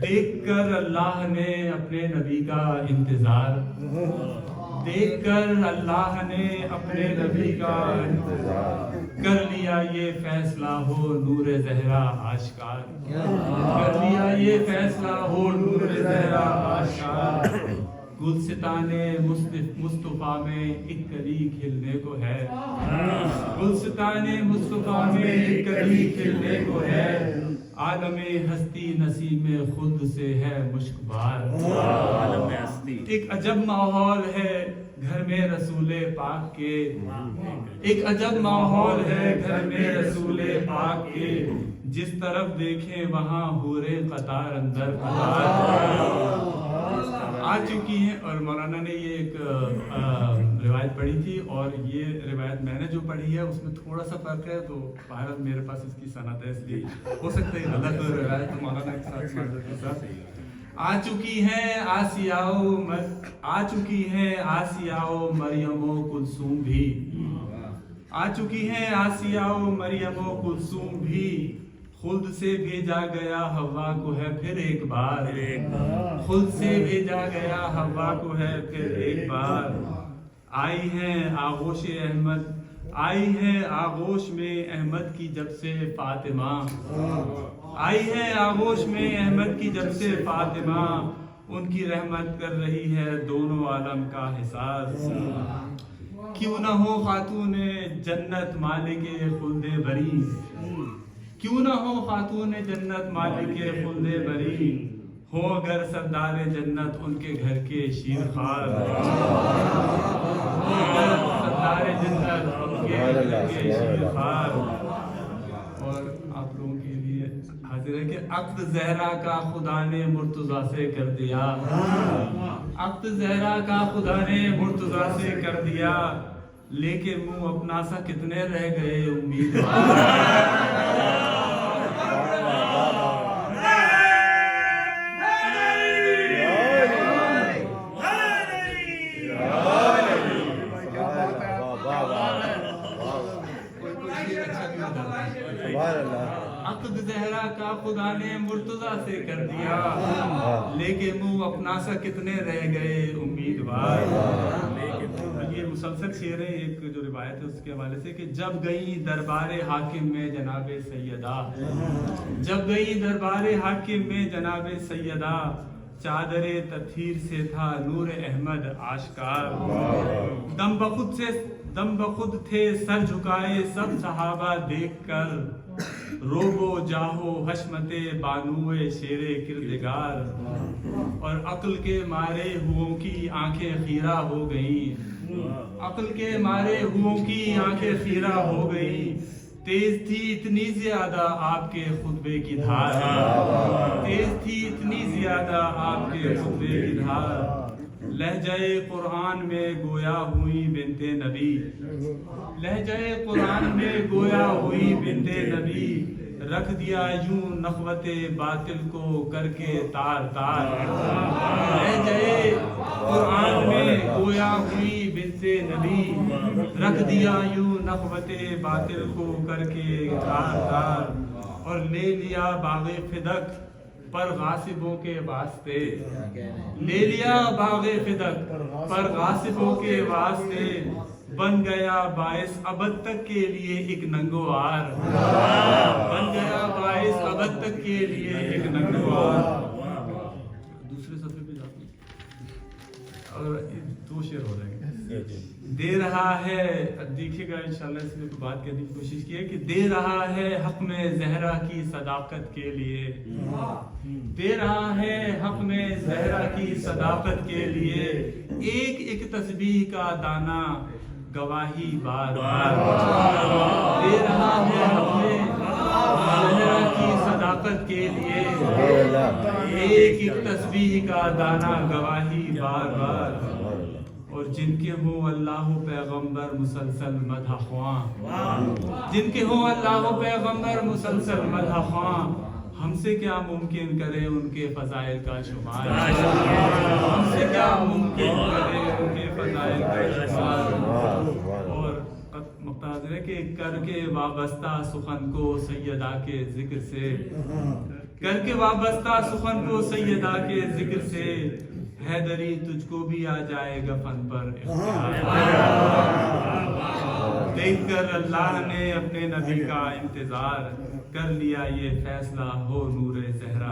دیکھ کر اللہ نے اپنے نبی کا انتظار، دیکھ کر اللہ نے اپنے نبی کا انتظار کر لیا یہ فیصلہ ہو نور زہرا آشکار، کر لیا یہ فیصلہ ہو نور زہرا آشکار۔ گلستان مصطفیٰ میں ایک کلی کھلنے کو ہے، گلستان مصطفیٰ میں ایک کلی کھلنے کو ہے، عالم ہستی نسیم خود سے ہے مشک بار۔ ایک عجب ماحول ہے گھر میں رسول پاک کے، ایک عجب ماحول ہے گھر میں رسول پاک کے، جس طرف دیکھیں وہاں حورے قطار اندر قطار آ چکی ہیں۔ اور مولانا نے یہ ایک روایت پڑھی تھی، اور یہ روایت میں نے جو پڑھی ہے اس میں تھوڑا سا فرق ہے، تو بہرحال میرے پاس اس کی سند ہے، اس لیے ہو سکتا ہے غلط روایت تو مولانا کے ساتھ معذرت کے ساتھ۔ آ چکی ہیں آسیہ و مریم و کلثوم بھی، آ چکی ہیں آسیہ و مریم و کلثوم بھی، خلد سے بھیجا گیا حوا کو ہے پھر ایک بار، خلد سے بھیجا گیا حوا کو ہے پھر ایک بار۔ آئی ہیں آغوش احمد، آئی ہے آغوش میں احمد کی جب سے فاطمہ، آئی ہے آغوش میں احمد کی جب سے فاطمہ، ان کی رحمت کر رہی ہے دونوں عالم کا حساب۔ کیوں نہ ہو خاتون جنت مالک خلد بری، کیوں نہ ہو خاتون جنت مالک خلد بری، ہو اگر سردار جنت ان کے گھر کے شیر خوار، ہو اگر سردار جنت ان کے گھر کے شیر خوار۔ اور آپ لوگوں کے لیے حاضر ہے کہ عقد زہرا کا خدا نے مرتضیٰ سے کر دیا، عقد زہرا کا خدا نے مرتضیٰ سے کر دیا، لے کے منہ اپنا سا کتنے رہ گئے امیدوار۔ عقد زہرا کا خدا نے مرتضیٰ سے کر دیا، لے کے منہ اپنا سا کتنے رہ گئے امیدوار۔ یہ مسلسل شعر ہے، ایک جو روایت ہے اس کے حوالے سے کہ جب گئی دربار حاکم میں جناب سیدہ، جب گئی دربار حاکم میں جناب سیدہ، چادر تطہیر سے تھا نور احمد آشکار، دم بخود تھے سر جھکائے سب صحابہ دیکھ کر، روبو جاہو حشمت بانو شیر کردگار، اور عقل کے مارے ہوں کی آنکھیں خیرہ ہو گئیں، عقل کے مارے ہوں کی آنکھیں خیرہ ہو گئیں، تیز تھی اتنی زیادہ آپ کے خطبے کی دھار، تیز تھی اتنی زیادہ آپ کے خطبے کی دھار، لہجہ قرآن میں گویا ہوئی بنت نبی، لہجہ قرآن میں گویا ہوئی بنت نبی، رکھ دیا یوں نخوت باطل کو کر کے تار تار، لہجہ قرآن میں گویا ہوئی بنت نبی، رکھ دیا یوں نخوت باطل کو کر کے تار تار، اور لے لیا باغ فدق پر غاصبوں کے واسطے، لے لیا باغ فدق پر غاصبوں کے واسطے، بن گیا باعث ابد تک کے لیے ایک ننگوار، بن گیا باعث ابد تک کے لیے ایک ننگوار۔ دوسرے صفحے پہ جاتے ہیں اور دو شعر ہو جائیں گے۔ دے رہا ہے، دیکھیے گا انشاءاللہ اس میں بات کرنے کی کوشش کی ہے کہ دے رہا ہے حق میں زہرا کی صداقت کے لیے، دے رہا ہے حق میں زہرا کی صداقت کے لیے، ایک ایک تسبیح کا دانہ گواہی بار بار، دے رہا ہے حق میں زہرا کی صداقت کے لیے، ایک ایک تسبیح کا دانہ گواہی بار بار، اور جن کے ہوں اللہ و پیغمبر مسلسل مدح خواں، جن کے ہوں اللہ و پیغمبر مسلسل مدح خواں، ہم سے کیا ممکن کرے ان کے فضائل کا شمار، ہم سے کیا ممکن کرے ان کے فضائل کا شمار۔ اور مقتضر ہے کہ کر کے وابستہ سخن کو سیدہ کے ذکر سے، کر کے وابستہ سخن کو سیدہ کے ذکر سے، حیدری تجھ کو بھی آ جائے گا فن پر اختیار۔ دیکھ کر اللہ نے اپنے نبی کا انتظار، کر لیا یہ فیصلہ ہو نور زہرا۔